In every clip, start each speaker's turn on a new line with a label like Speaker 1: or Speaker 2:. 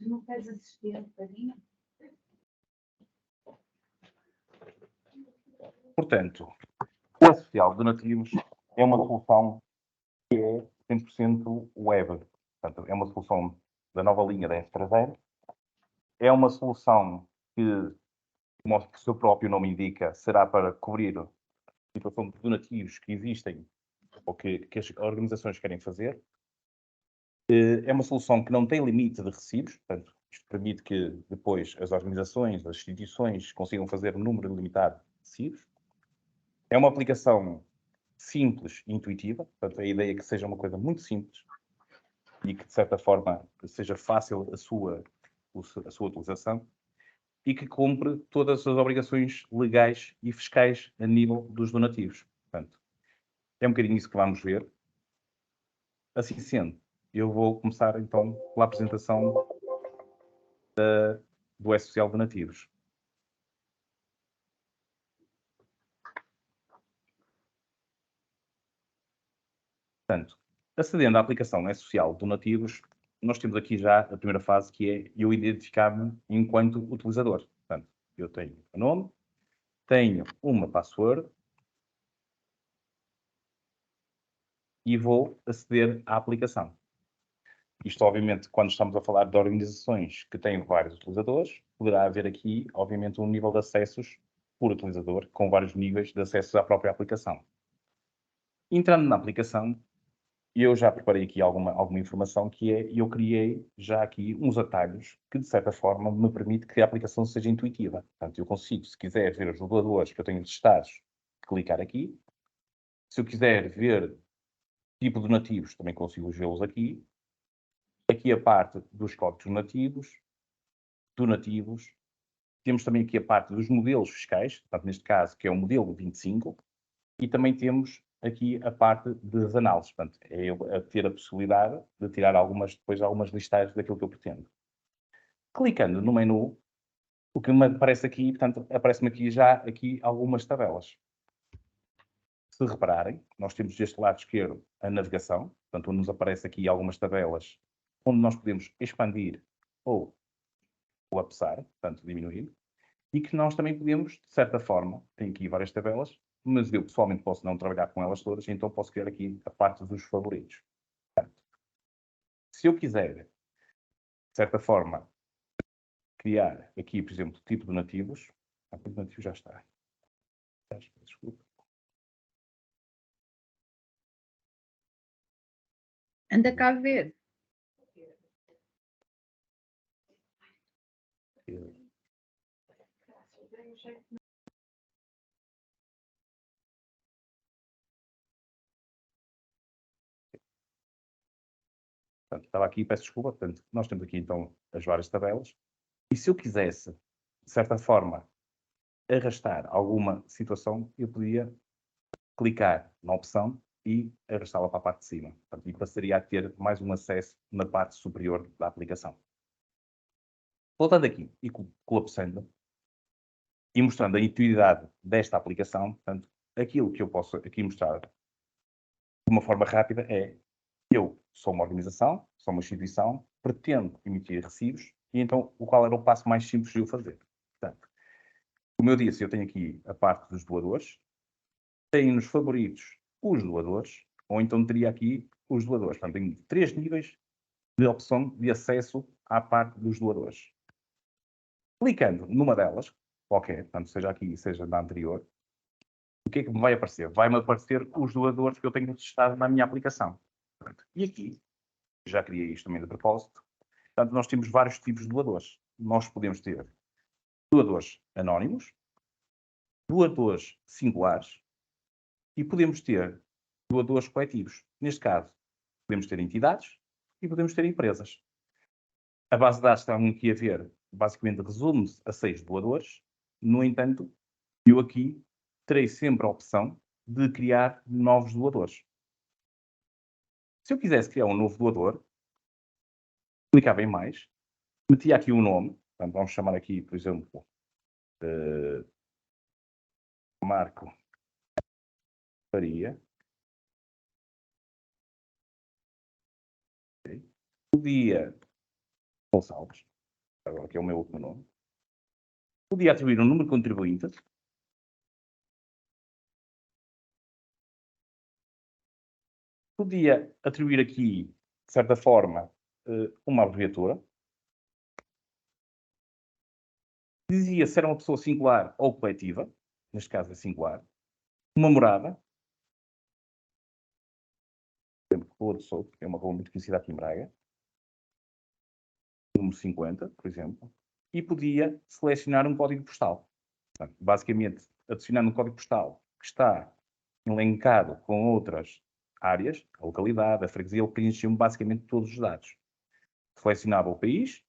Speaker 1: Tu não queres assistir um bocadinho?
Speaker 2: Portanto, o S-Social Donativos é uma solução que é 100% web. Portanto, é uma solução da nova linha da S3. É uma solução que, como o seu próprio nome indica, será para cobrir a situação de donativos que existem ou que as organizações querem fazer. É uma solução que não tem limite de recibos, portanto, isto permite que depois as organizações, as instituições consigam fazer um número limitado de recibos. É uma aplicação simples e intuitiva, portanto, a ideia é que seja uma coisa muito simples e que, de certa forma, seja fácil a sua utilização e que cumpre todas as obrigações legais e fiscais a nível dos donativos. Portanto, é um bocadinho isso que vamos ver. Assim sendo, eu vou começar, então, pela apresentação do S-Social Donativos. Portanto, acedendo à aplicação S-Social Donativos, nós temos aqui já a primeira fase, que é eu identificar-me enquanto utilizador. Portanto, eu tenho o nome, tenho uma password e vou aceder à aplicação. Isto, obviamente, quando estamos a falar de organizações que têm vários utilizadores, poderá haver aqui, obviamente, um nível de acessos por utilizador, com vários níveis de acesso à própria aplicação. Entrando na aplicação, eu já preparei aqui alguma informação, que é, eu criei já aqui uns atalhos que, de certa forma, me permite que a aplicação seja intuitiva. Portanto, eu consigo, se quiser ver os doadores que eu tenho listados, clicar aqui. Se eu quiser ver tipo de donativos, também consigo vê-los aqui. Aqui a parte dos códigos donativos. Temos também aqui a parte dos modelos fiscais, portanto, neste caso, que é o modelo 25. E também temos aqui a parte das análises. Portanto, é eu a ter a possibilidade de tirar depois algumas listagens daquilo que eu pretendo. Clicando no menu, o que me aparece aqui, portanto, aparece-me aqui já algumas tabelas. Se repararem, nós temos deste lado esquerdo a navegação, portanto, onde nos aparece aqui algumas tabelas onde nós podemos expandir ou colapsar, portanto, diminuir, e que nós também podemos, de certa forma, tem aqui várias tabelas, mas eu pessoalmente posso não trabalhar com elas todas, então posso criar aqui a parte dos favoritos. Portanto, se eu quiser, de certa forma, criar aqui, por exemplo, tipo de donativos, o donativo já está. Desculpa.
Speaker 1: Anda cá a ver.
Speaker 2: Portanto, estava aqui, peço desculpa. Portanto, nós temos aqui então as várias tabelas. E se eu quisesse, de certa forma, arrastar alguma situação, eu podia clicar na opção e arrastá-la para a parte de cima. Portanto, e passaria a ter mais um acesso na parte superior da aplicação. Voltando aqui e colapsando e mostrando a intuitividade desta aplicação, portanto, aquilo que eu posso aqui mostrar de uma forma rápida é: eu sou uma organização, sou uma instituição, pretendo emitir recibos, e então qual era o passo mais simples de eu fazer? Portanto, como eu disse, eu tenho aqui a parte dos doadores, tenho nos favoritos os doadores, ou então teria aqui os doadores. Portanto, tenho 3 níveis de opção de acesso à parte dos doadores. Clicando numa delas, qualquer, portanto, seja aqui, seja na anterior, o que é que me vai aparecer? Vai-me aparecer os doadores que eu tenho testado na minha aplicação. Portanto, e aqui, já criei isto também de propósito, portanto, nós temos vários tipos de doadores. Nós podemos ter doadores anónimos, doadores singulares e podemos ter doadores coletivos. Neste caso, podemos ter entidades e podemos ter empresas. A base de dados que estão aqui a ver, basicamente, resume-se a 6 doadores. No entanto, eu aqui terei sempre a opção de criar novos doadores. Se eu quisesse criar um novo doador, clicava em mais, metia aqui um nome, portanto, vamos chamar aqui, por exemplo, Marco Faria. Okay. Podia Gonçalves. agora que é o meu último nome, podia atribuir um número de contribuinte, podia atribuir aqui, de certa forma, uma abreviatura, dizia se era uma pessoa singular ou coletiva, neste caso é singular, uma morada, por exemplo, Rua do Souto, que é uma rua muito conhecida aqui em Braga, número 50, por exemplo, e podia selecionar um código postal. Portanto, basicamente, adicionando um código postal que está elencado com outras áreas, a localidade, a freguesia, ele preencheu basicamente todos os dados. Selecionava o país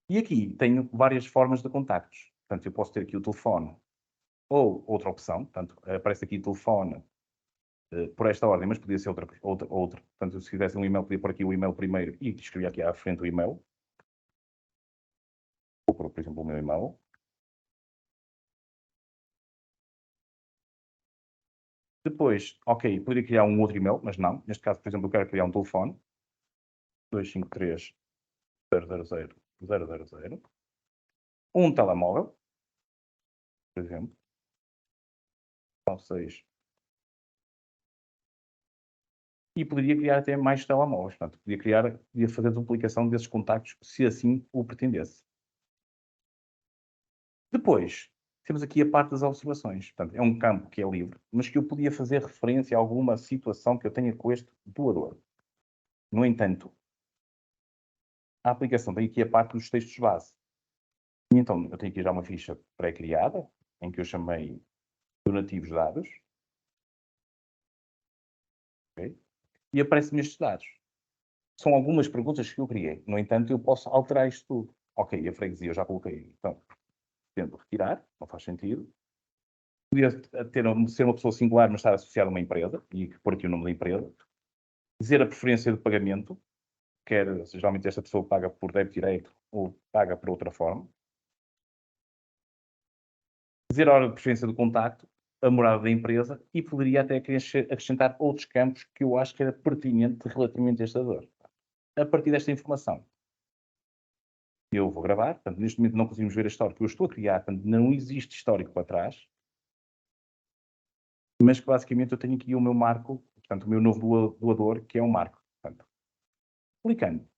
Speaker 2: e aqui tenho várias formas de contactos. Portanto, eu posso ter aqui o telefone ou outra opção. Portanto, aparece aqui o telefone por esta ordem, mas podia ser outra. Portanto, se tivesse um e-mail, podia pôr aqui o e-mail primeiro e escrever aqui à frente o e-mail. Vou pôr, por exemplo, o meu e-mail. Depois, ok, poderia criar um outro e-mail, mas não. Neste caso, por exemplo, eu quero criar um telefone. 253 000 000. Um telemóvel, por exemplo. 96. E poderia criar até mais telemóveis. Portanto, podia fazer a duplicação desses contactos, se assim o pretendesse. Depois, temos aqui a parte das observações. Portanto, é um campo que é livre, mas que eu podia fazer referência a alguma situação que eu tenha com este doador. No entanto, a aplicação tem aqui a parte dos textos base. E então, eu tenho aqui já uma ficha pré-criada, em que eu chamei donativos dados. Okay? E aparecem estes dados. São algumas perguntas que eu criei. No entanto, eu posso alterar isto tudo. Ok, a freguesia eu já coloquei. Então, tento retirar, não faz sentido. Podia ser uma pessoa singular, mas estar associada a uma empresa, e pôr aqui o nome da empresa. Dizer a preferência de pagamento, quer, geralmente esta pessoa paga por débito direto ou paga por outra forma. Dizer a hora de preferência do contacto, a morada da empresa e poderia até acrescentar outros campos que eu acho que era pertinente relativamente a esta dor. A partir desta informação, eu vou gravar, portanto, neste momento não conseguimos ver a história que eu estou a criar, portanto, não existe histórico para trás, mas que basicamente eu tenho aqui o meu marco, portanto, o meu novo doador, que é um marco. Portanto, clicando,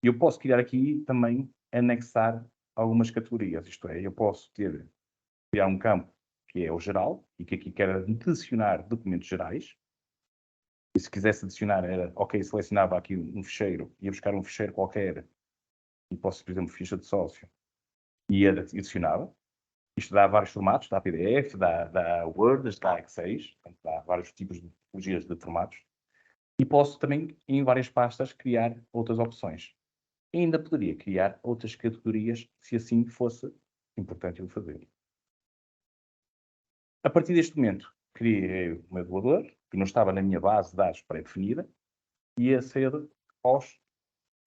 Speaker 2: eu posso criar aqui também, anexar algumas categorias, isto é, eu posso criar um campo que é o geral, e que aqui quero adicionar documentos gerais, e se quisesse adicionar era, ok, selecionava aqui um ficheiro, ia buscar um ficheiro qualquer, e posso, por exemplo, ficha de sócio, e adicionava. Isto dá vários formatos, dá PDF, dá Word, dá Excel, portanto, dá vários tipos de tipologias de formatos. E posso também, em várias pastas, criar outras opções. E ainda poderia criar outras categorias, se assim fosse importante eu fazer. A partir deste momento, criei o meu doador, que não estava na minha base de dados pré-definida, e ia ser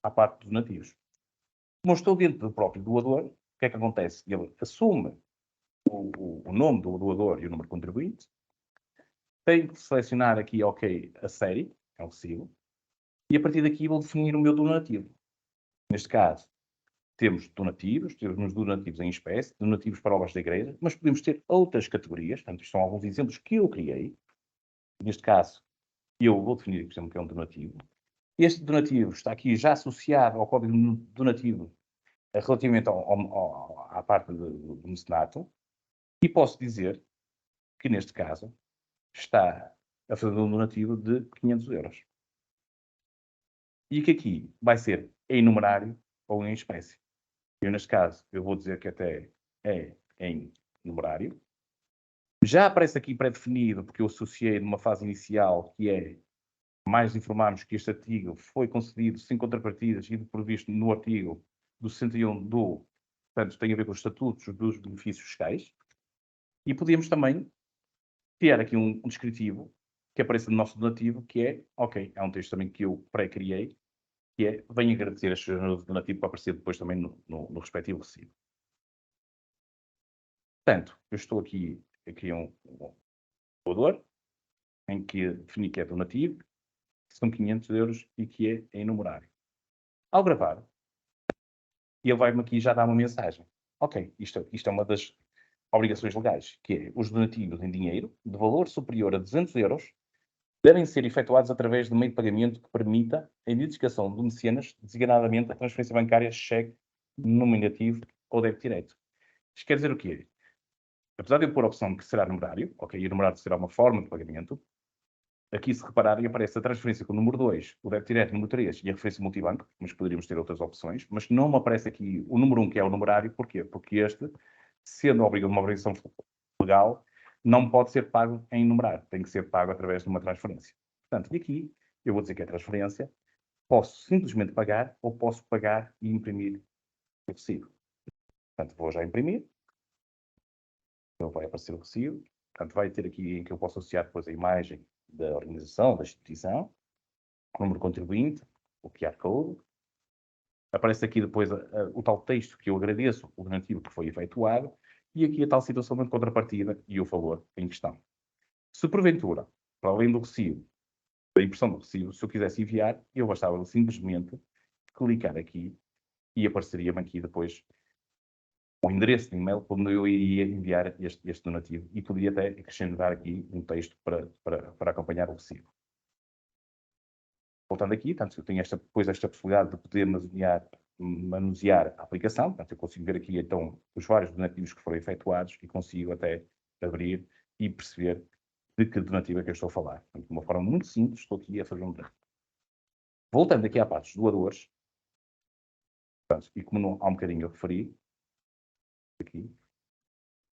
Speaker 2: à parte dos nativos. Como eu estou dentro do próprio doador, o que é que acontece? Ele assume o nome do doador e o número de contribuinte, tenho que selecionar aqui, ok, a série, é um recibo, e a partir daqui vou definir o meu donativo. Neste caso, temos donativos em espécie, donativos para obras da igreja, mas podemos ter outras categorias, portanto, isto são alguns exemplos que eu criei. Neste caso, eu vou definir, por exemplo, que é um donativo. Este donativo está aqui já associado ao código donativo relativamente à parte do mecenato, e posso dizer que, neste caso, está a fazer um donativo de 500 euros. E que aqui vai ser em numerário ou em espécie. Eu, neste caso, eu vou dizer que até é em numerário. Já aparece aqui pré-definido, porque eu associei numa fase inicial, que é mais informarmos que este artigo foi concedido sem contrapartidas e previsto no artigo do 61 portanto, tem a ver com os estatutos dos benefícios fiscais. E podíamos também criar aqui um descritivo que apareça no nosso donativo, que é, ok, é um texto também que eu pré-criei, que é, venho agradecer a sua donativo para aparecer depois também no respectivo recibo. Portanto, eu estou aqui a criar um doador, em que defini que é donativo, que são 500 euros e que é em numerário. Ao gravar, e ele vai-me aqui já dar uma mensagem. Ok, isto é uma das obrigações legais, que é os donativos em dinheiro de valor superior a 200 euros devem ser efetuados através de meio de pagamento que permita a identificação do mecenas, designadamente a transferência bancária, cheque, nominativo ou débito direto. Isto quer dizer o quê? Apesar de eu pôr a opção que será numerário, ok, e o numerário será uma forma de pagamento, aqui se repararem aparece a transferência com o número 2, o débito direto, o número 3 e a referência multibanco, mas poderíamos ter outras opções, mas não me aparece aqui o número 1, que é o numerário. Porquê? Porque este, sendo uma obrigação legal, não pode ser pago em numerário, tem que ser pago através de uma transferência. Portanto, e aqui eu vou dizer que é transferência, posso simplesmente pagar ou posso pagar e imprimir o recibo. Portanto, vou já imprimir, então vai aparecer o recibo, portanto vai ter aqui em que eu posso associar depois a imagem da organização, da instituição, o número de contribuinte, o QR Code. Aparece aqui depois o tal texto que eu agradeço o donativo que foi efetuado e aqui a tal situação de contrapartida e o valor em questão. Se porventura, para além do recibo, da impressão do recibo, se eu quisesse enviar, eu bastava simplesmente clicar aqui e apareceria-me aqui depois o endereço de e-mail onde eu iria enviar este donativo e poderia até acrescentar aqui um texto para acompanhar o recibo. Voltando aqui, portanto, eu tenho depois esta possibilidade de poder manusear a aplicação, portanto, eu consigo ver aqui então os vários donativos que foram efetuados e consigo até abrir e perceber de que donativo é que eu estou a falar. Portanto, de uma forma muito simples, estou aqui a fazer um donativo. Voltando aqui à parte dos doadores, portanto, e como há um bocadinho eu referi, aqui,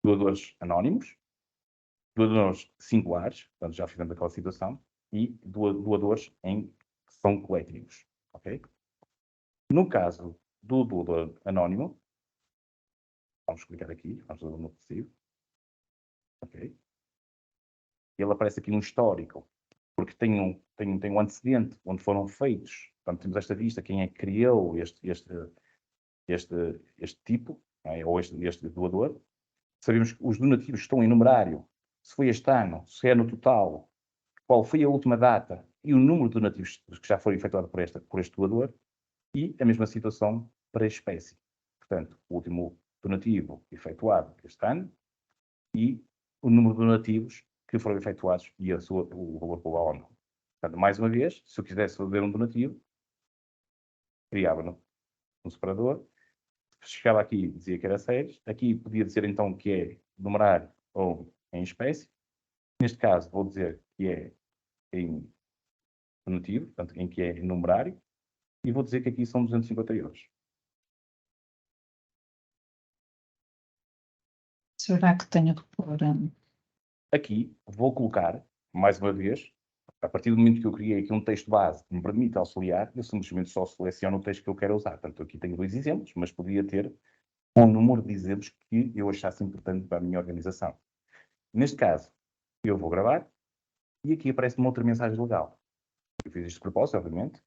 Speaker 2: doadores anónimos, doadores singulares, portanto, já fizemos aquela situação, e doadores que são coletivos, ok? No caso do doador anónimo, vamos clicar aqui, vamos fazer no recibo, ok? Ele aparece aqui no histórico, porque tem um antecedente onde foram feitos, portanto, temos esta vista, quem é que criou este tipo, é? Ou este doador. Sabemos que os donativos estão em numerário, se foi este ano, se é no total, qual foi a última data e o número de donativos que já foram efetuados por este doador, e a mesma situação para a espécie. Portanto, o último donativo efetuado este ano e o número de donativos que foram efetuados e o valor global ou não. Portanto, mais uma vez, se eu quisesse fazer um donativo, criava no separador, chegava aqui e dizia que era séries, aqui podia dizer então que é numerário ou em espécie. Neste caso, vou dizer que é em donativo, portanto, em que é em numerário, e vou dizer que aqui são 250 euros.
Speaker 3: Será que tenho que pôr?
Speaker 2: Aqui vou colocar, mais uma vez, a partir do momento que eu criei aqui um texto base que me permite auxiliar, eu simplesmente só seleciono o texto que eu quero usar. Portanto, aqui tenho 2 exemplos, mas poderia ter um número de exemplos que eu achasse importante para a minha organização. Neste caso, eu vou gravar e aqui aparece uma outra mensagem legal. Eu fiz isto de propósito, obviamente,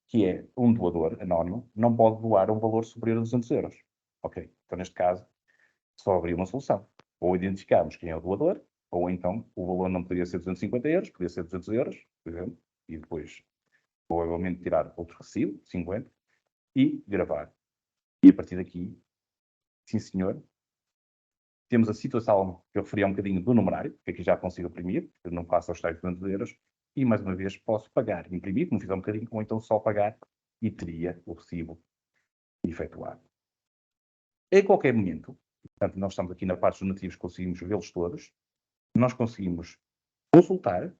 Speaker 2: que é um doador anónimo não pode doar um valor superior a 200 euros. Ok, então neste caso, só abrir uma solução. Ou identificarmos quem é o doador, ou então o valor não poderia ser 250 euros, poderia ser 200 euros, por exemplo, e depois provavelmente tirar outro recibo, 50, e gravar. E a partir daqui, sim senhor, temos a situação que eu referi há um bocadinho do numerário, que aqui já consigo imprimir, que não passa aos tais 200 euros, e mais uma vez posso pagar, imprimir, como fiz há um bocadinho, ou então só pagar e teria o recibo efetuado. Em qualquer momento, portanto, nós estamos aqui na parte dos donativos, conseguimos vê-los todos, nós conseguimos consultar,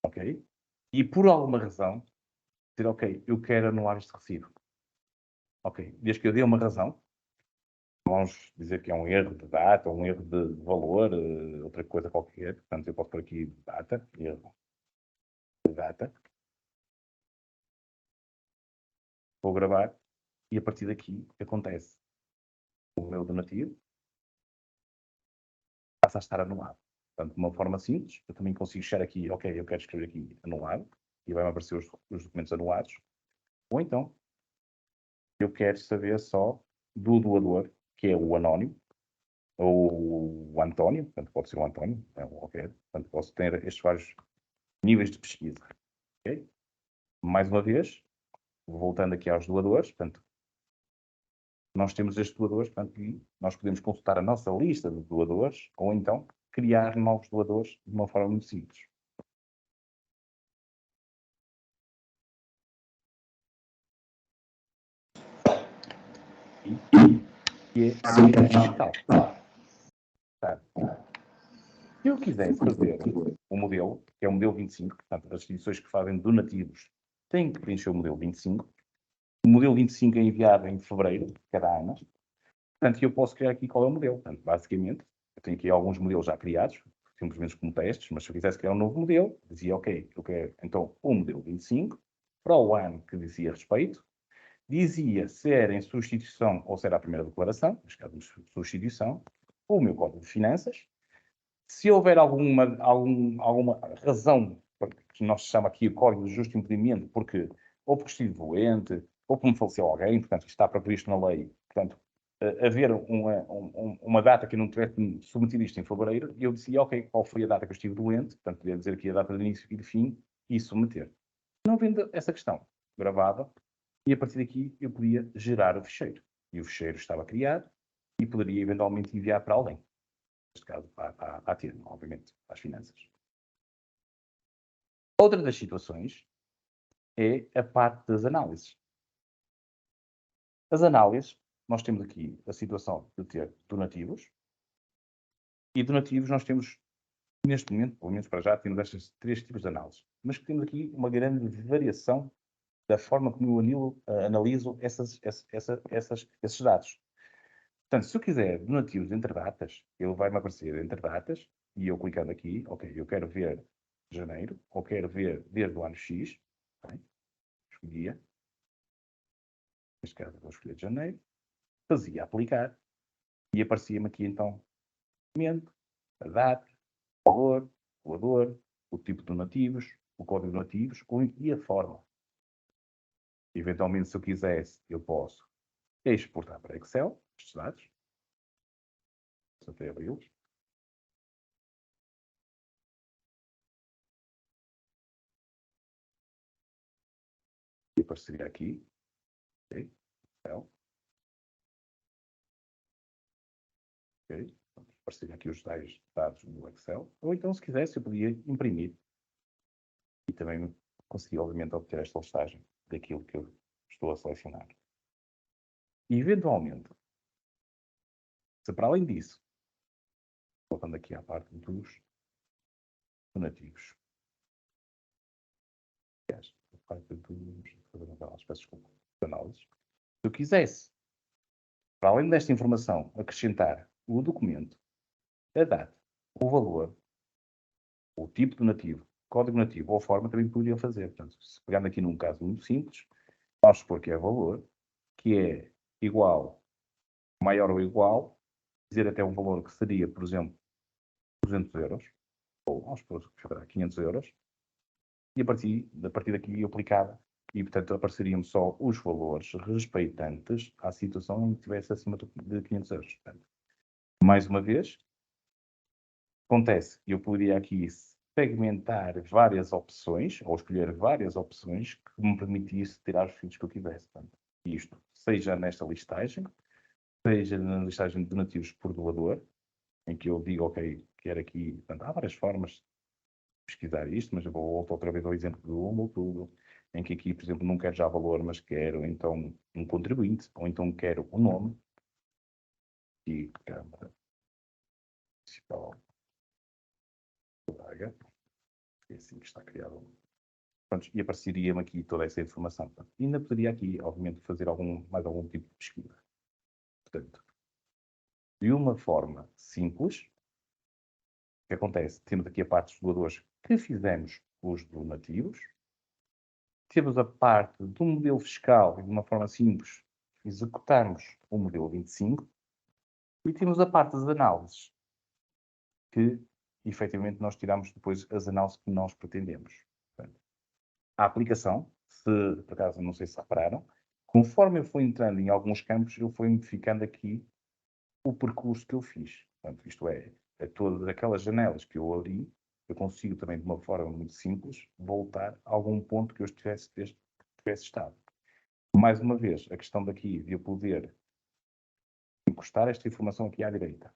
Speaker 2: ok? E por alguma razão, dizer, ok, eu quero anular este recibo. Ok, desde que eu dê uma razão, vamos dizer que é um erro de data, um erro de valor, outra coisa qualquer, portanto eu posso pôr aqui data, erro de data. Vou gravar e a partir daqui acontece o meu donativo passa a estar anulado. Portanto, de uma forma simples, eu também consigo chegar aqui, ok, eu quero escrever aqui anulado, e vai-me aparecer os documentos anulados, ou então, eu quero saber só do doador, que é o anónimo, ou o António, portanto, pode ser o António, ok, portanto, posso ter estes vários níveis de pesquisa, ok? Mais uma vez, voltando aqui aos doadores, portanto, nós temos estes doadores, portanto, e nós podemos consultar a nossa lista de doadores ou então criar novos doadores de uma forma muito simples. E é a aplicação fiscal. Tá. Se eu quisesse fazer o modelo, que é o modelo 25, portanto, as instituições que fazem donativos têm que preencher o modelo 25. O modelo 25 é enviado em fevereiro de cada ano. Portanto, eu posso criar aqui qual é o modelo. Portanto, basicamente, eu tenho aqui alguns modelos já criados, simplesmente como testes, mas se eu quisesse criar um novo modelo, dizia, ok, eu quero então o modelo 25, para o ano que dizia respeito, dizia se era em substituição ou se era a primeira declaração, neste caso de substituição, o meu código de finanças. Se houver alguma razão, que nós chamamos aqui o código de justo impedimento, porque ou porque estive doente, ou porque me faleceu alguém, portanto, isto está previsto na lei, portanto, haver uma data que eu não tivesse submetido isto em fevereiro, eu dizia, ok, qual foi a data que eu estive doente, portanto, podia dizer aqui a data de início e de fim, e submeter. Não havendo essa questão gravada, e a partir daqui eu podia gerar o ficheiro. E o ficheiro estava criado e poderia eventualmente enviar para alguém. Neste caso, para a TIR, obviamente, para as finanças. Outra das situações é a parte das análises. As análises, nós temos aqui a situação de ter donativos, e donativos nós temos, neste momento, pelo menos para já, temos estes 3 tipos de análise. Mas que temos aqui uma grande variação da forma como eu analiso esses dados. Portanto, se eu quiser donativos entre datas, ele vai-me aparecer entre datas, e eu clicando aqui, ok, eu quero ver janeiro, ou quero ver desde o ano X, okay? Escolhia, neste caso vou escolher de janeiro, fazia aplicar, e aparecia-me aqui então o documento, a data, o valor, o doador, o tipo de donativos, o código de donativos e a forma. Eventualmente, se eu quisesse, eu posso exportar para Excel estes dados, até abri-los. E apareceria aqui, ok, Excel. Okay. Apareceria aqui os tais dados no Excel. Ou então, se quisesse, eu podia imprimir. E também consegui, obviamente, obter esta listagem daquilo que eu estou a selecionar. E, eventualmente, se para além disso, voltando aqui à parte dos donativos, aliás, a parte dos, peço desculpa, análises, se eu quisesse, para além desta informação, acrescentar o documento, a data, o valor, o tipo de donativo, código donativo ou a forma, também poderia fazer. Portanto, se pegando aqui num caso muito simples, vamos supor que é valor, que é igual, maior ou igual, dizer até um valor que seria, por exemplo, 200 euros, ou vamos supor que será 500 euros, e a partir daqui eu aplicava, e portanto apareceriam só os valores respeitantes à situação em que estivesse acima de 500 euros. Portanto, mais uma vez, acontece, eu poderia aqui segmentar várias opções, ou escolher várias opções que me permitisse tirar os filhos que eu quisesse. Portanto, isto, seja nesta listagem, seja na listagem de donativos por doador, em que eu digo, ok, quero aqui, portanto, há várias formas de pesquisar isto, mas eu vou voltar outra vez ao exemplo do Google, em que aqui, por exemplo, não quero já valor, mas quero então um contribuinte, ou então quero o nome, e Câmara Municipal de Braga, é assim que está criado. Pronto, e apareceria-me aqui toda essa informação. E ainda poderia aqui, obviamente, fazer mais algum tipo de pesquisa. Portanto, de uma forma simples, o que acontece? Temos aqui a parte dos doadores que fizemos os donativos, temos a parte do modelo fiscal e, de uma forma simples, executarmos o modelo 25, e temos a parte das análises, que, efetivamente, nós tiramos depois as análises que nós pretendemos. Portanto, a aplicação, se por acaso não sei se repararam, conforme eu fui entrando em alguns campos, eu fui modificando aqui o percurso que eu fiz. Portanto, isto é, a todas aquelas janelas que eu abri, eu consigo também, de uma forma muito simples, voltar a algum ponto que eu tivesse estado. Mais uma vez, a questão daqui de eu poder encostar esta informação aqui à direita.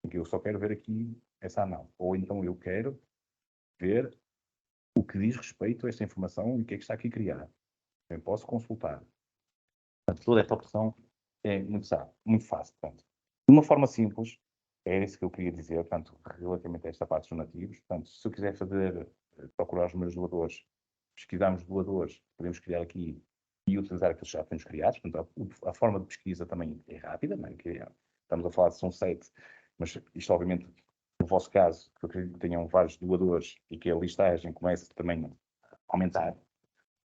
Speaker 2: Porque eu só quero ver aqui essa análise. Ou então eu quero ver o que diz respeito a esta informação e o que é que está aqui criado. Eu posso consultar. Portanto, toda esta opção é muito fácil. Portanto, de uma forma simples, é isso que eu queria dizer, portanto, relativamente a esta parte dos donativos. Portanto, se eu quiser procurar os meus doadores, pesquisarmos doadores, podemos criar aqui e utilizar aqueles que já temos criados. Portanto, a forma de pesquisa também é rápida, não é? Estamos a falar de são 7, mas isto obviamente, no vosso caso, que eu acredito que tenham vários doadores e que a listagem comece também a aumentar,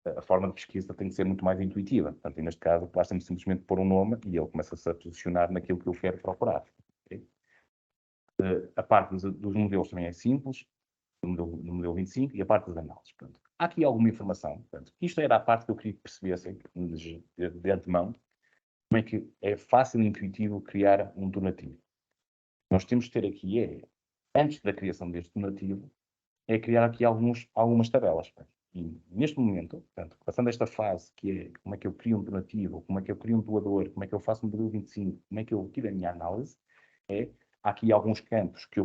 Speaker 2: a forma de pesquisa tem que ser muito mais intuitiva. Portanto, neste caso, basta-me simplesmente pôr um nome e ele começa-se a posicionar naquilo que eu quero procurar. Okay? A parte dos modelos também é simples, no modelo 25, e a parte das análises. Portanto, há aqui alguma informação. Portanto, isto era a parte que eu queria que percebessem de antemão, como é que é fácil e intuitivo criar um donativo. Nós temos de ter aqui, antes da criação deste donativo, é criar aqui algumas tabelas. E neste momento, portanto, passando esta fase, que é como é que eu crio um donativo, como é que eu crio um doador, como é que eu faço um modelo 25, como é que eu tiro a minha análise, há aqui alguns campos que eu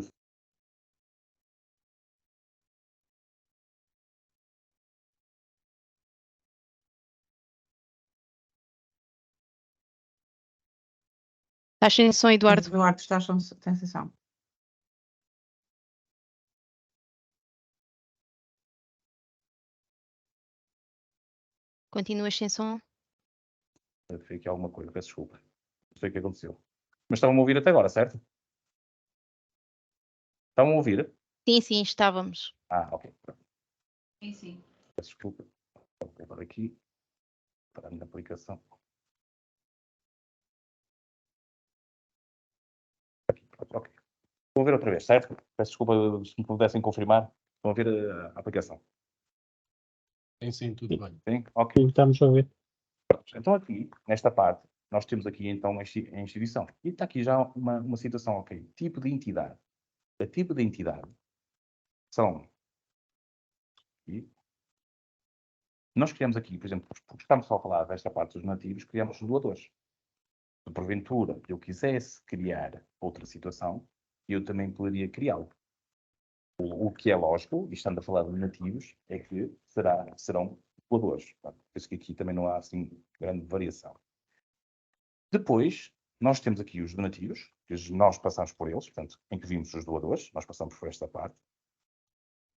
Speaker 4: Estás sem som, Eduardo.
Speaker 3: Eduardo, estás sem sensação.
Speaker 4: Continuas sem som?
Speaker 2: Foi aqui alguma coisa, peço desculpa. Não sei o que aconteceu. Mas estavam a ouvir até agora, certo? Estavam a ouvir?
Speaker 4: Sim, sim, estávamos.
Speaker 2: Ok.
Speaker 1: Sim, sim.
Speaker 2: Peço desculpa. Agora aqui, para a minha aplicação. Aqui, ok. Vou ver outra vez, certo? Peço desculpa se me pudessem confirmar. Estão a ver a aplicação?
Speaker 5: Sim, tudo bem.
Speaker 2: Sim? Ok.
Speaker 5: Estamos a ver.
Speaker 2: Então aqui, nesta parte, nós temos aqui então a instituição. E está aqui já uma situação, ok. Tipo de entidade. O tipo de entidade são... Aqui. Nós criamos aqui, por exemplo, porque estamos só a falar desta parte dos nativos, criamos os doadores. Se porventura eu quisesse criar outra situação, eu também poderia criá-lo. O que é lógico, e estando a falar de nativos, é que serão doadores. Penso que aqui também não há assim grande variação. Depois, nós temos aqui os donativos, que nós passamos por eles, portanto, em que vimos os doadores, nós passamos por esta parte.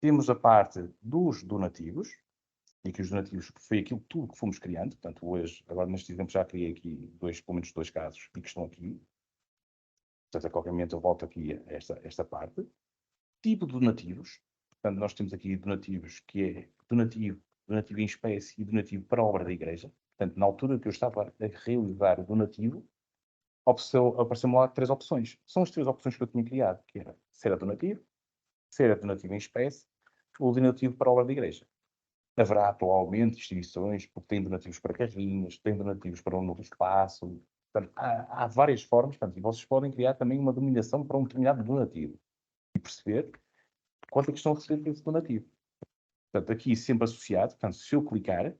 Speaker 2: Temos a parte dos donativos, e que os donativos foi aquilo tudo que fomos criando. Portanto, hoje, agora neste exemplo, já criei aqui pelo menos dois casos e que estão aqui. Portanto, a qualquer momento eu volto aqui a esta parte. Tipo de donativos. Portanto, nós temos aqui donativos que é donativo em espécie e donativo para a obra da igreja. Portanto, na altura que eu estava a realizar o donativo, apareceu-me lá 3 opções. São as 3 opções que eu tinha criado, que era ser donativo em espécie ou donativo para a obra da igreja. Haverá atualmente instituições que têm donativos para carrinhos, têm donativos para um novo espaço. Portanto, há várias formas, portanto, e vocês podem criar também uma denominação para um determinado donativo e perceber quanto é que estão a receber esse donativo. Portanto, aqui sempre associado, portanto, se eu clicar,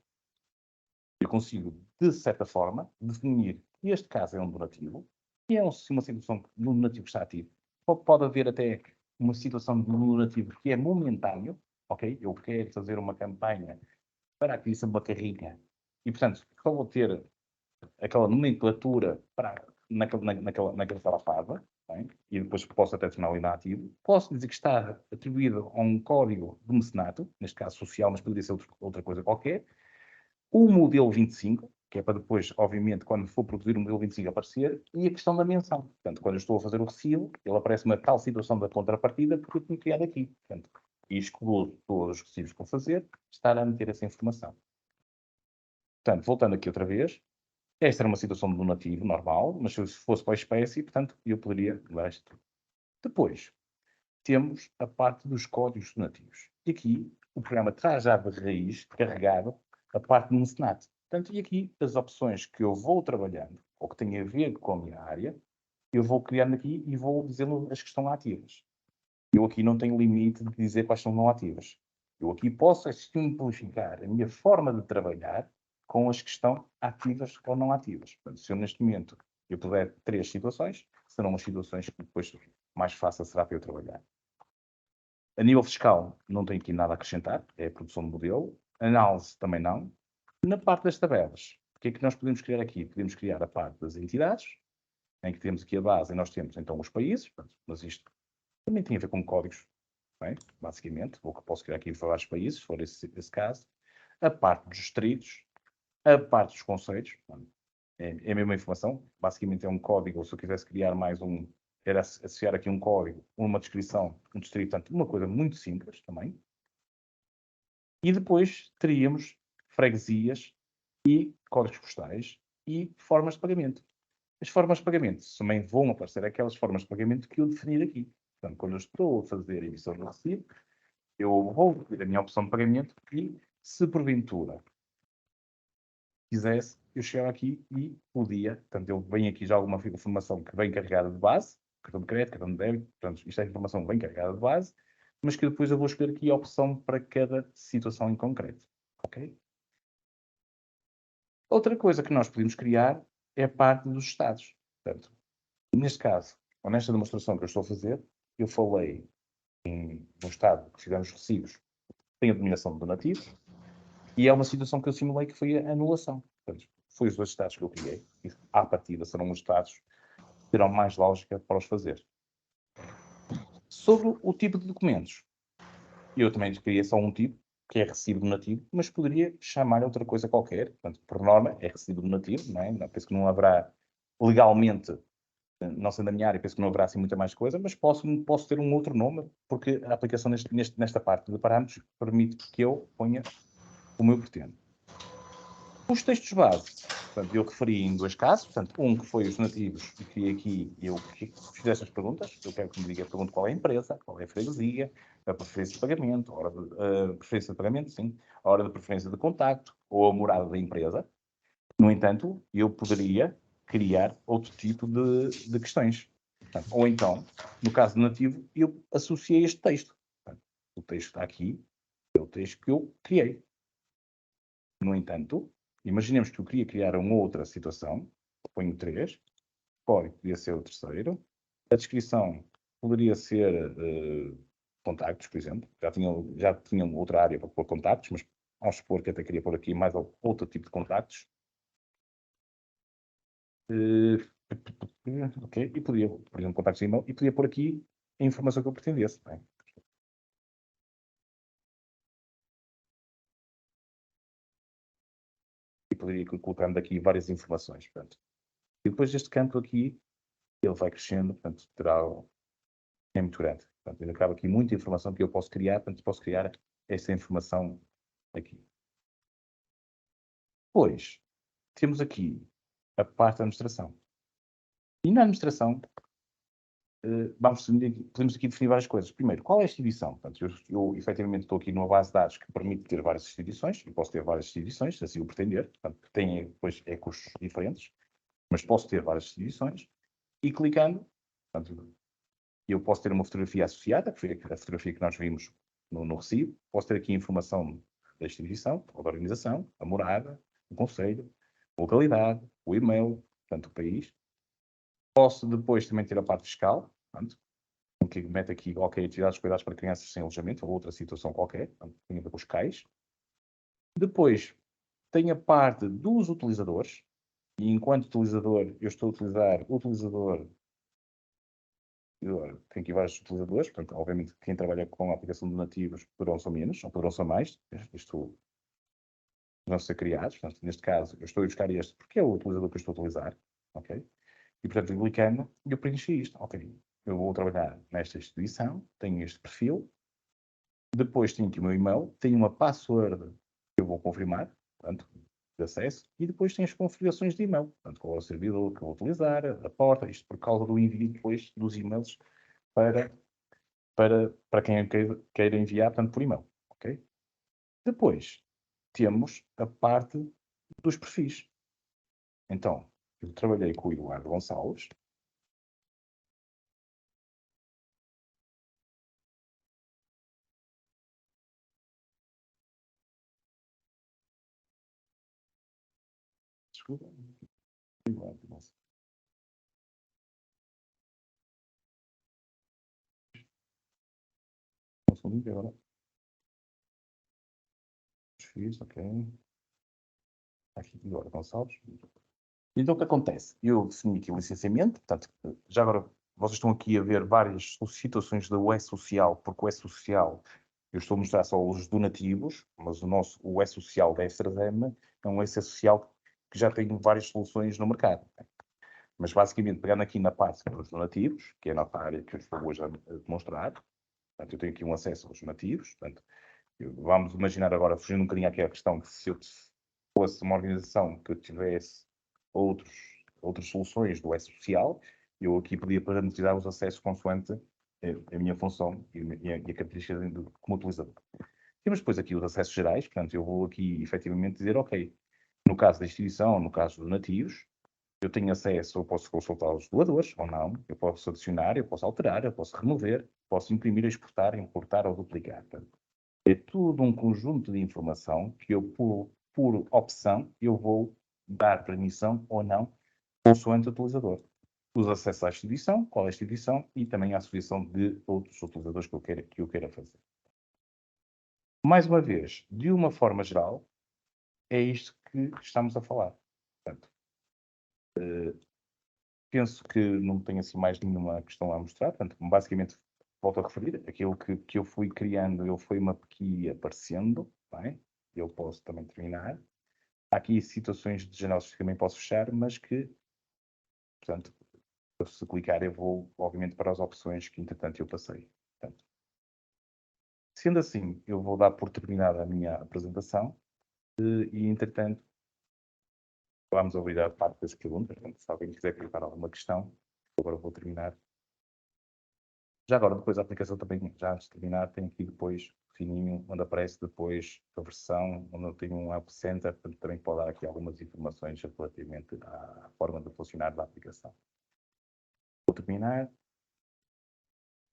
Speaker 2: eu consigo, de certa forma, definir que este caso é um donativo e é uma situação que um donativo está ativo. Pode haver até uma situação de um donativo que é momentâneo, ok? Eu quero fazer uma campanha para a aquisição de uma carrinha e, portanto, só vou ter aquela nomenclatura naquela fase, bem? E depois posso até torná-lo inativo. Posso dizer que está atribuído a um código de mecenato, neste caso social, mas poderia ser outra coisa qualquer. O modelo 25, que é para depois, obviamente, quando for produzir o modelo 25 aparecer, e a questão da menção. Portanto, quando eu estou a fazer o recibo, ele aparece uma tal situação da contrapartida porque eu tinha criado aqui. Portanto, e excluo todos os recibos que vou fazer, estar a meter essa informação. Portanto, voltando aqui outra vez, esta era uma situação de donativo normal, mas se fosse para a espécie, portanto, eu poderia dar isto. Depois, temos a parte dos códigos donativos. E aqui, o programa traz já de raiz, carregado, a parte do mecenato. Portanto, e aqui, as opções que eu vou trabalhando, ou que têm a ver com a minha área, eu vou criando aqui e vou dizendo as que estão ativas. Eu aqui não tenho limite de dizer quais são não ativas. Eu aqui posso simplificar a minha forma de trabalhar com as que estão ativas ou não ativas. Portanto, se eu neste momento Eu puder 3 situações, serão as situações que depois mais fácil será para eu trabalhar. A nível fiscal, não tenho aqui nada a acrescentar, é a produção de modelo. Análise também não. Na parte das tabelas, o que é que nós podemos criar aqui? Podemos criar a parte das entidades, em que temos aqui a base e nós temos então os países, mas isto também tem a ver com códigos, não é? Basicamente, ou que posso criar aqui vários países, se for esse caso. A parte dos distritos, a parte dos concelhos, é a mesma informação, basicamente é um código, ou se eu quisesse criar mais um, era associar aqui um código, uma descrição, um distrito, portanto, uma coisa muito simples também. E depois teríamos freguesias e códigos postais e formas de pagamento. As formas de pagamento também vão aparecer aquelas formas de pagamento que eu definir aqui. Portanto, quando eu estou a fazer a emissão do recibo, eu vou pedir a minha opção de pagamento e, se porventura quisesse, eu chegava aqui e podia, portanto, eu venho aqui já alguma informação que vem carregada de base, cartão de crédito, cartão de débito, portanto, isto é informação bem carregada de base, mas que depois eu vou escolher aqui a opção para cada situação em concreto. Ok? Outra coisa que nós podemos criar é a parte dos estados. Portanto, neste caso, ou nesta demonstração que eu estou a fazer, eu falei no estado que fizemos recibos, tem a denominação de donativo, e é uma situação que eu simulei que foi a anulação. Portanto, foi os 2 estados que eu criei, e à partida serão os estados que terão mais lógica para os fazer. Sobre o tipo de documentos, eu também criei só um tipo, que é recibo donativo, mas poderia chamar outra coisa qualquer. Portanto, por norma, é recibo donativo, não é? Penso que não haverá legalmente, não sendo a minha área, penso que não haverá assim muita mais coisa, mas posso ter um outro nome, porque a aplicação nesta parte de parâmetros permite que eu ponha como eu pretendo. Os textos base, portanto, eu referi em 2 casos, portanto, um que foi os nativos, e criei aqui, eu fiz estas perguntas, eu quero que me diga, pergunto qual é a empresa, qual é a freguesia, a preferência de pagamento, a preferência de pagamento, sim, a hora de preferência de contacto, ou a morada da empresa. No entanto, eu poderia criar outro tipo de questões. Portanto, ou então, no caso do nativo, eu associei este texto. Portanto, o texto está aqui, é o texto que eu criei. No entanto, imaginemos que eu queria criar uma outra situação, ponho 3, o código podia ser o terceiro, a descrição poderia ser contactos, por exemplo, já tinham outra área para pôr contactos, mas vamos supor que até queria pôr aqui mais outro tipo de contactos. Ok, e podia, por exemplo, contactos de e-mail, e podia pôr aqui a informação que eu pretendesse. Bem. E poderia ir colocando aqui várias informações. Portanto. E depois deste campo aqui, ele vai crescendo, portanto, é muito grande. Portanto, ainda cabe aqui muita informação que eu posso criar, portanto, posso criar essa informação aqui. Depois, temos aqui a parte da administração. E na administração, podemos aqui definir várias coisas. Primeiro, qual é a instituição? Portanto, eu efetivamente estou aqui numa base de dados que permite ter várias instituições, e posso ter várias instituições, se assim o pretender, portanto, tem depois custos diferentes, mas posso ter várias instituições, e clicando, portanto, eu posso ter uma fotografia associada, que foi a fotografia que nós vimos no recibo, posso ter aqui a informação da instituição, ou da organização, a morada, o concelho, a localidade, o e-mail, portanto, o país. Posso depois também ter a parte fiscal, portanto, que mete aqui, ok, atividades de cuidados para crianças sem alojamento, ou outra situação qualquer, portanto, tem a ver com os CAIs. Depois, tem a parte dos utilizadores, e enquanto utilizador, eu estou a utilizar o utilizador, tem aqui vários utilizadores, portanto, obviamente, quem trabalha com a aplicação de nativos poderão ser menos, ou poderão ser mais, isto não ser criados, portanto, neste caso, eu estou a buscar este, porque é o utilizador que eu estou a utilizar, ok? E, portanto, clicando, eu preenchi isto, ok? Eu vou trabalhar nesta instituição, tenho este perfil, depois tenho aqui o meu e-mail, tenho uma password que eu vou confirmar, portanto, de acesso, e depois tenho as configurações de e-mail, portanto, qual é o servidor que eu vou utilizar, a porta, isto por causa do envio depois dos e-mails para quem queira enviar, portanto, por e-mail, ok? Depois, temos a parte dos perfis. Então, eu trabalhei com o Eduardo Gonçalves, desculpa, Eduardo Gonçalves. segundinho agora. Fiz, ok. Aqui, agora, Gonçalves. Então, o que acontece? Eu defini aqui o licenciamento, portanto, já agora vocês estão aqui a ver várias situações da E-Social, porque o E-Social, eu estou a mostrar só os donativos, mas o E-Social da Extrasem é um E-Social que já tem várias soluções no mercado. Mas, basicamente, pegando aqui na parte dos donativos, que é a nossa área que eu estou hoje a demonstrar, portanto, eu tenho aqui um acesso aos donativos, portanto, vamos imaginar agora, fugindo um bocadinho àquela questão que se eu fosse uma organização que tivesse outras soluções do E-Social, eu aqui podia parametrizar os acessos consoante a minha função e a característica como utilizador. Temos depois aqui os acessos gerais, portanto, eu vou aqui efetivamente dizer, ok, no caso da instituição, no caso dos donativos, eu tenho acesso, eu posso consultar os doadores ou não, eu posso adicionar, eu posso alterar, eu posso remover, posso imprimir, exportar, importar ou duplicar. Portanto, é tudo um conjunto de informação que eu, por opção, eu vou dar permissão ou não, consoante o utilizador. Os acessos à instituição, qual é a instituição e também à associação de outros utilizadores que eu queira fazer. Mais uma vez, de uma forma geral, é isto que estamos a falar. Portanto, penso que não tenho assim mais nenhuma questão a mostrar. Portanto, basicamente, volto a referir, aquilo que eu fui criando, ele foi-me aqui aparecendo, bem? Eu posso também terminar. Há aqui situações de janelas que também posso fechar, mas que, portanto, se clicar eu vou, obviamente, para as opções que, entretanto, eu passei. Portanto, sendo assim, eu vou dar por terminada a minha apresentação e, entretanto, vamos ouvir a parte das perguntas. Portanto, se alguém quiser colocar alguma questão, agora vou terminar. Já agora, depois a aplicação também, já antes de terminar, tem aqui depois o fininho, onde aparece depois a versão, onde eu tenho um App Center, portanto também pode dar aqui algumas informações relativamente à forma de funcionar da aplicação. Vou terminar.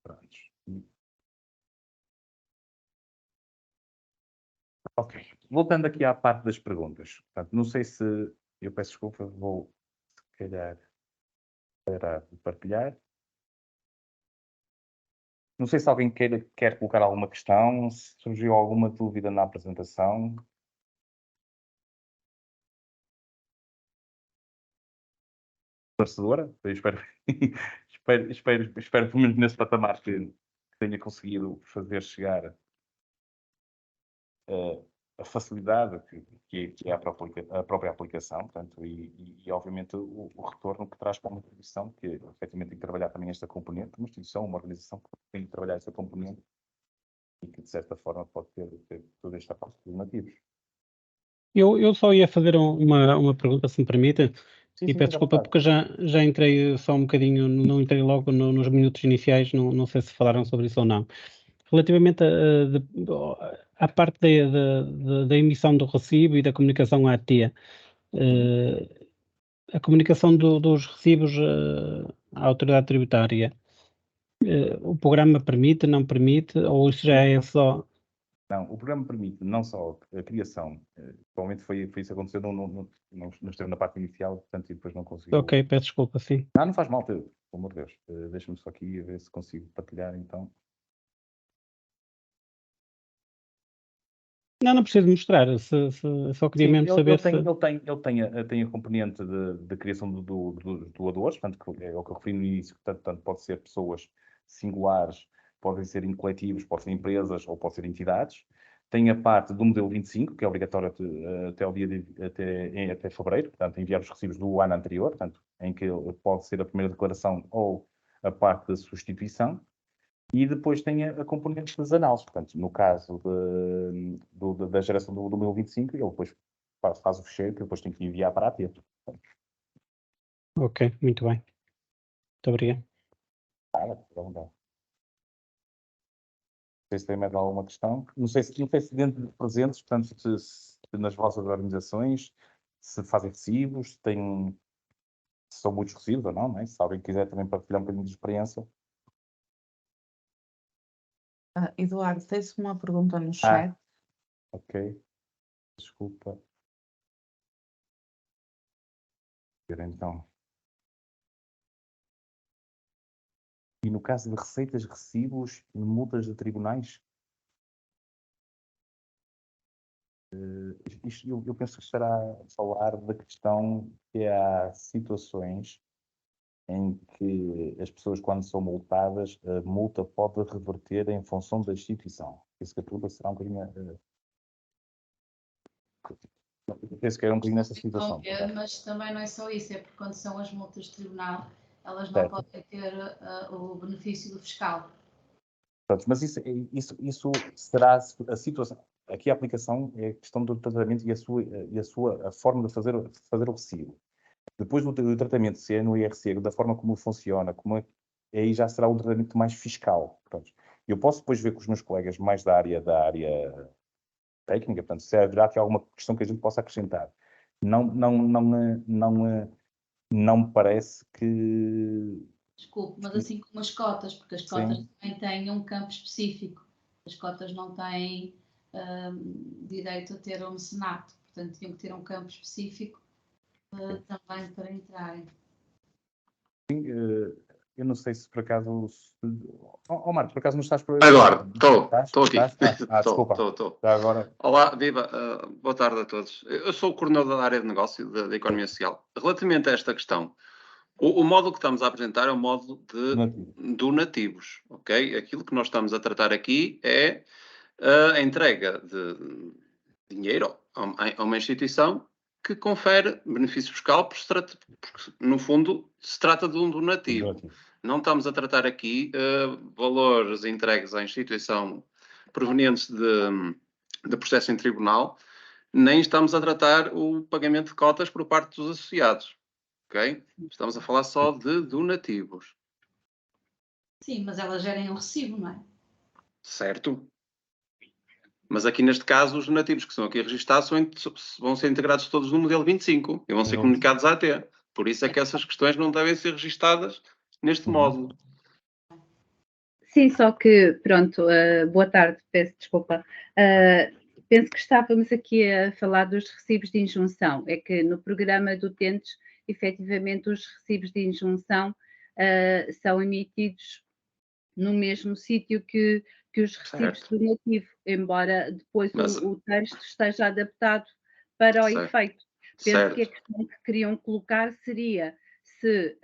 Speaker 2: Prontos. Ok. Voltando aqui à parte das perguntas. Portanto, não sei se, eu peço desculpa, vou, se calhar, parar de partilhar. Não sei se alguém quer colocar alguma questão, se surgiu alguma dúvida na apresentação. Esclarecedora. Eu espero, espero pelo menos nesse patamar que tenha conseguido fazer chegar a facilidade que é a própria aplicação, portanto, e obviamente o retorno que traz para uma instituição que efetivamente tem que trabalhar também esta componente, uma instituição, uma organização que tem que trabalhar esta componente e que de certa forma pode ter toda esta parte de nativos.
Speaker 6: Eu só ia fazer uma pergunta, se me permite, e peço desculpa porque já entrei só um bocadinho, não entrei logo nos minutos iniciais, não sei se falaram sobre isso ou não. Relativamente à parte da emissão do recibo e da comunicação à TIA, a comunicação dos recibos à autoridade tributária, o programa permite, não permite, ou isso já é só...
Speaker 2: Não, o programa permite não só a criação, provavelmente foi isso que aconteceu, não esteve na parte inicial, portanto, e depois não conseguiu.
Speaker 6: Ok, peço desculpa, sim.
Speaker 2: Não faz mal, Pedro, pelo amor de Deus. Deixa-me só aqui ver se consigo partilhar, então.
Speaker 6: Não preciso mostrar, só queria
Speaker 2: Sim,
Speaker 6: mesmo saber se...
Speaker 2: ele tem a componente de criação dos doadores, portanto, que é o que eu referi no início, portanto, pode ser pessoas singulares, podem ser em coletivos, podem ser empresas ou podem ser entidades. Tem a parte do modelo 25, que é obrigatório até o dia até fevereiro, portanto, enviar os recibos do ano anterior, portanto, em que pode ser a primeira declaração ou a parte da substituição. E depois tem a componente das análises. Portanto, no caso da geração do 2025, ele depois faz o fecheiro que depois tem que enviar para a AT.
Speaker 6: Ok, muito bem. Muito obrigado.
Speaker 2: Não sei se tem mais alguma questão. Não sei se dentro de presentes, portanto, se nas vossas organizações, se fazem recibos, se são muitos recibos ou não, não é? Se alguém quiser também partilhar um bocadinho de experiência.
Speaker 3: Eduardo, tens uma pergunta no chat.
Speaker 2: Ok. Desculpa. Então. E no caso de receitas, recibos e multas de tribunais? eu penso que estará a falar da questão que há situações em que as pessoas, quando são multadas, a multa pode reverter em função da instituição. Penso que a pergunta será um bocadinho... penso que era um bocadinho nessa situação.
Speaker 1: Mas também não é só isso, é porque quando são as multas de tribunal, elas não
Speaker 2: Certo.
Speaker 1: podem ter o benefício do fiscal.
Speaker 2: Pronto, mas isso será a situação. Aqui a aplicação é a questão do tratamento e a forma de fazer o recibo. Depois do tratamento, se é no IRC, da forma como funciona, aí já será um tratamento mais fiscal. Pronto. Eu posso depois ver com os meus colegas mais da área técnica, portanto, se haverá aqui alguma questão que a gente possa acrescentar. Não me parece que...
Speaker 1: Desculpe, mas assim como as cotas, porque as cotas
Speaker 2: Sim.
Speaker 1: também têm um campo específico. As cotas não têm direito a ter um mecenato, portanto, tinham que ter um campo específico também para entrarem.
Speaker 2: Eu não sei se por acaso... Marco, por acaso não estás por...
Speaker 7: Agora, estou aqui.
Speaker 2: Desculpa.
Speaker 7: Estou.
Speaker 2: Já agora...
Speaker 7: Olá, viva, boa tarde a todos. Eu sou o coordenador da área de negócio da Economia Social. Relativamente a esta questão, o módulo que estamos a apresentar é o módulo de donativos, ok? Aquilo que nós estamos a tratar aqui é a entrega de dinheiro a uma instituição que confere benefício fiscal, porque no fundo se trata de um donativo. Não estamos a tratar aqui valores entregues à instituição provenientes de processo em tribunal, nem estamos a tratar o pagamento de cotas por parte dos associados, ok? Estamos a falar só de donativos.
Speaker 1: Sim, mas elas gerem um recibo, não é?
Speaker 7: Certo. Mas aqui neste caso, os donativos que são aqui registados vão ser integrados todos no modelo 25 e vão ser comunicados à AT. Por isso é que essas questões não devem ser registadas neste módulo.
Speaker 8: Sim, só que, pronto, boa tarde, peço desculpa. Penso que estávamos aqui a falar dos recibos de injunção. É que no programa do Utentes, efetivamente, os recibos de injunção são emitidos no mesmo sítio que os recibos de donativo, embora depois o texto esteja adaptado para o efeito. Penso que a questão que queriam colocar seria se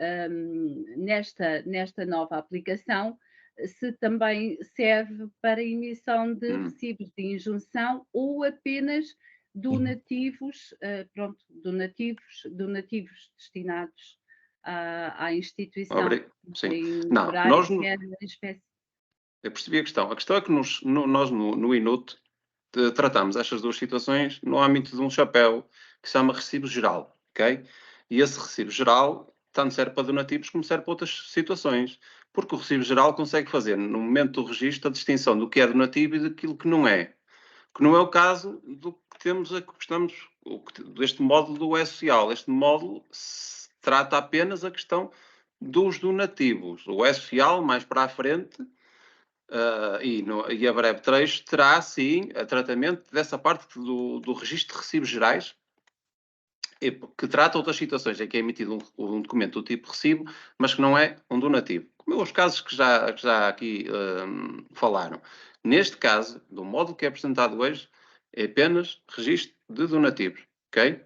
Speaker 8: nesta nova aplicação se também serve para emissão de recibos de injunção ou apenas donativos, donativos destinados à instituição.
Speaker 7: Sim. Não, nós eu percebi a questão. A questão é que nós no INUT tratamos estas duas situações no âmbito de um chapéu que se chama recibo geral, ok? E esse recibo geral tanto serve para donativos como serve para outras situações, porque o recibo geral consegue fazer, no momento do registro, a distinção do que é donativo e daquilo que não é. Que não é o caso do que temos deste módulo do E-Social. Este módulo trata apenas a questão dos donativos. O E-Social, mais para a frente, e a breve trecho, terá, sim, a tratamento dessa parte do registro de recibos gerais, que trata outras situações em que é emitido um documento do tipo recibo, mas que não é um donativo. Como os casos que já aqui falaram. Neste caso, do módulo que é apresentado hoje, é apenas registro de donativos, ok?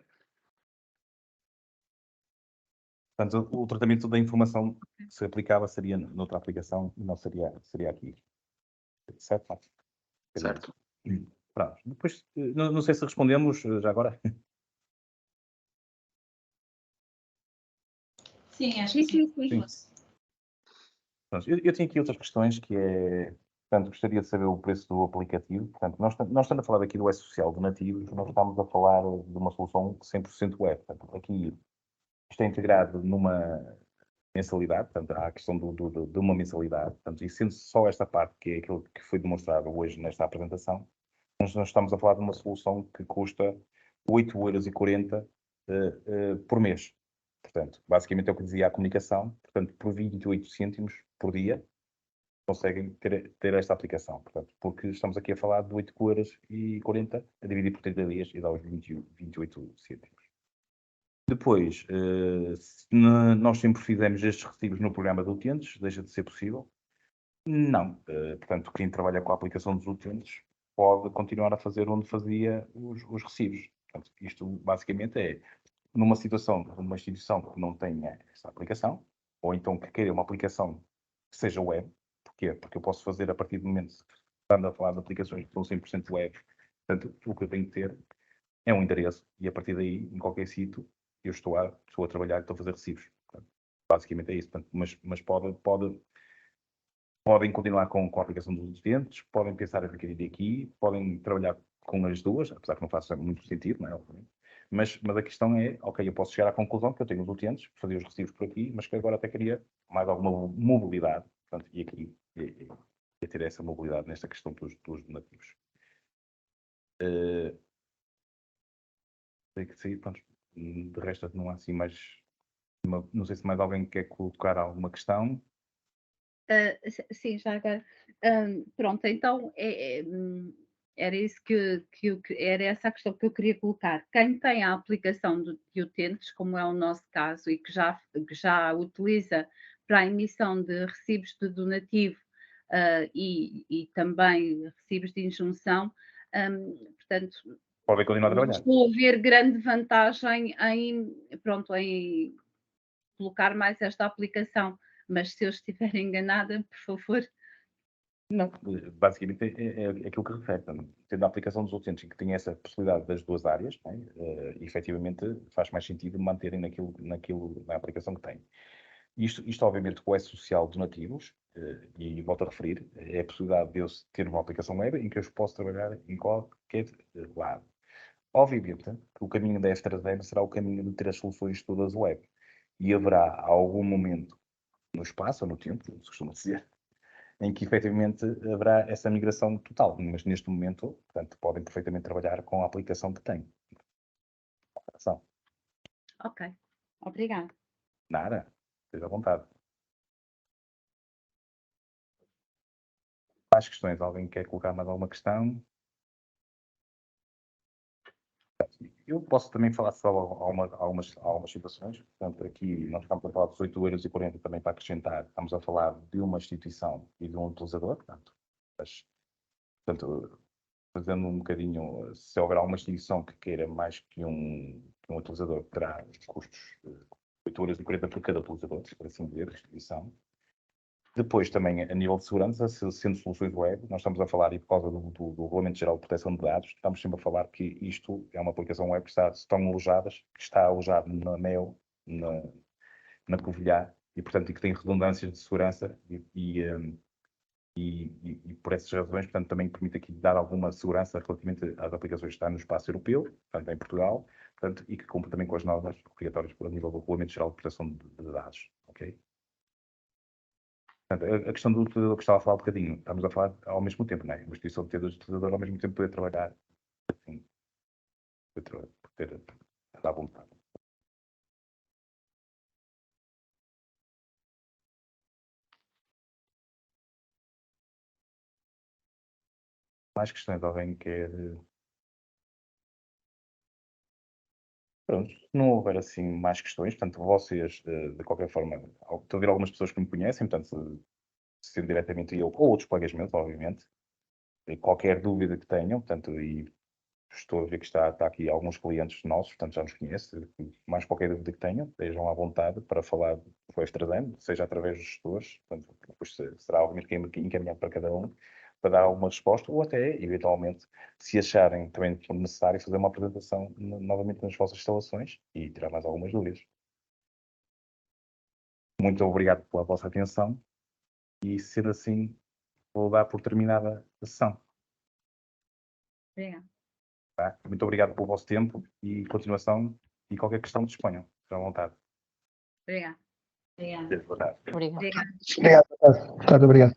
Speaker 2: Portanto, o tratamento da informação que se aplicava seria noutra aplicação e não seria aqui. Certo, Marcos?
Speaker 7: Certo.
Speaker 2: Pronto. Depois, não sei se respondemos já agora.
Speaker 1: Sim, acho que sim.
Speaker 2: Pronto, eu tenho aqui outras questões que é... Portanto, gostaria de saber o preço do aplicativo. Portanto, nós estamos a falar aqui do E-Social donativo, nós estamos a falar de uma solução 100% web. Portanto, aqui isto é integrado numa mensalidade, portanto, há a questão de uma mensalidade. Portanto, e sendo só esta parte, que é aquilo que foi demonstrado hoje nesta apresentação, nós estamos a falar de uma solução que custa 8,40 € por mês. Portanto, basicamente é o que dizia a comunicação. Portanto, por 28 cêntimos por dia, conseguem ter esta aplicação. Portanto, porque estamos aqui a falar de 8,40 € a dividir por 30 dias e dá os 28 cêntimos. Depois, nós sempre fizemos estes recibos no programa de utentes, deixa de ser possível? Não. Portanto, quem trabalha com a aplicação dos utentes pode continuar a fazer onde fazia os recibos. Portanto, isto basicamente é numa situação, numa instituição que não tenha essa aplicação, ou então que queira uma aplicação que seja web. Porquê? Porque eu posso fazer a partir do momento, estando a falar de aplicações que são 100% web, portanto, o que eu tenho que ter é um endereço, e a partir daí, em qualquer sítio, eu estou a trabalhar e estou a fazer recibos. Portanto, basicamente é isso. Portanto, mas podem continuar com a aplicação dos utentes, podem pensar a adquirir aqui, podem trabalhar com as duas, apesar que não faça muito sentido, não é? Mas a questão é, ok, eu posso chegar à conclusão que eu tenho os utentes, fazer os recibos por aqui, mas que agora até queria mais alguma mobilidade, portanto, e aqui é ter essa mobilidade nesta questão dos donativos. Sei que sim, pronto, de resto não há assim mais, não sei se mais alguém quer colocar alguma questão.
Speaker 8: Sim, já agora. Pronto, então era isso era essa a questão que eu queria colocar. Quem tem a aplicação de utentes, como é o nosso caso, e que já utiliza para a emissão de recibos de donativo e também recibos de injunção, portanto,
Speaker 2: Podem continuar a
Speaker 8: não
Speaker 2: trabalhar.
Speaker 8: estou a ver grande vantagem em colocar mais esta aplicação. Mas se eu estiver enganada, por favor.
Speaker 2: Não, basicamente é aquilo que refere. Tendo a aplicação dos utentes que tem essa possibilidade das duas áreas, efetivamente faz mais sentido manterem na aplicação que têm. Isto obviamente, com o S-Social donativos, e volto a referir, é a possibilidade de eu ter uma aplicação web em que eu posso trabalhar em qualquer lado. Obviamente que o caminho da S3M será o caminho de ter as soluções todas web. E haverá algum momento no espaço ou no tempo, como se costuma dizer, em que efetivamente haverá essa migração total. Mas neste momento, portanto, podem perfeitamente trabalhar com a aplicação que têm.
Speaker 8: Ok, obrigada.
Speaker 2: Nada, esteja à vontade. Mais questões? Alguém quer colocar mais alguma questão? Eu posso também falar só algumas situações. Portanto, aqui nós estamos a falar de 18,40 € também para acrescentar. Estamos a falar de uma instituição e de um utilizador. Portanto, fazendo um bocadinho, se houver alguma instituição que queira mais que um utilizador, terá custos de 8,40 € por cada utilizador, por assim dizer, instituição. Depois, também, a nível de segurança, sendo soluções web, nós estamos a falar, e por causa do Regulamento Geral de Proteção de Dados, estamos sempre a falar que isto é uma aplicação web que estão alojadas, que está alojado na Mel, na Covilhã, e, portanto, e que tem redundâncias de segurança e por essas razões, portanto, também permite aqui dar alguma segurança relativamente às aplicações que estão no espaço europeu, portanto, em Portugal, portanto, e que cumpre também com as normas obrigatórias por nível do Regulamento Geral de Proteção de Dados, ok? Portanto, a questão do utilizador que estava a falar um bocadinho, estamos a falar ao mesmo tempo, não é? Uma instituição de ter dois utilizadores ao mesmo tempo poder trabalhar, assim, poder à vontade. Mais questões? Alguém quer? Pronto, se não houver assim mais questões, portanto, vocês, de qualquer forma, estou a ver algumas pessoas que me conhecem, portanto, sendo diretamente eu ou outros colegas meus, obviamente, qualquer dúvida que tenham, portanto, e estou a ver que está aqui alguns clientes nossos, portanto, já nos conhecem, mais qualquer dúvida que tenham, estejam à vontade para falar do F3M, seja através dos gestores, portanto, depois será obviamente encaminhado para cada um, para dar alguma resposta, ou até, eventualmente, se acharem também necessário, fazer uma apresentação novamente nas vossas instalações e tirar mais algumas dúvidas. Muito obrigado pela vossa atenção e, sendo assim, vou dar por terminada a sessão.
Speaker 8: Obrigada.
Speaker 2: Tá? Muito obrigado pelo vosso tempo e continuação, e qualquer questão disponham. Estão à vontade.
Speaker 8: Obrigada.
Speaker 1: Obrigada.
Speaker 2: Boa tarde.
Speaker 4: Obrigada.
Speaker 8: Obrigada.
Speaker 9: Obrigado. Boa tarde. Obrigado.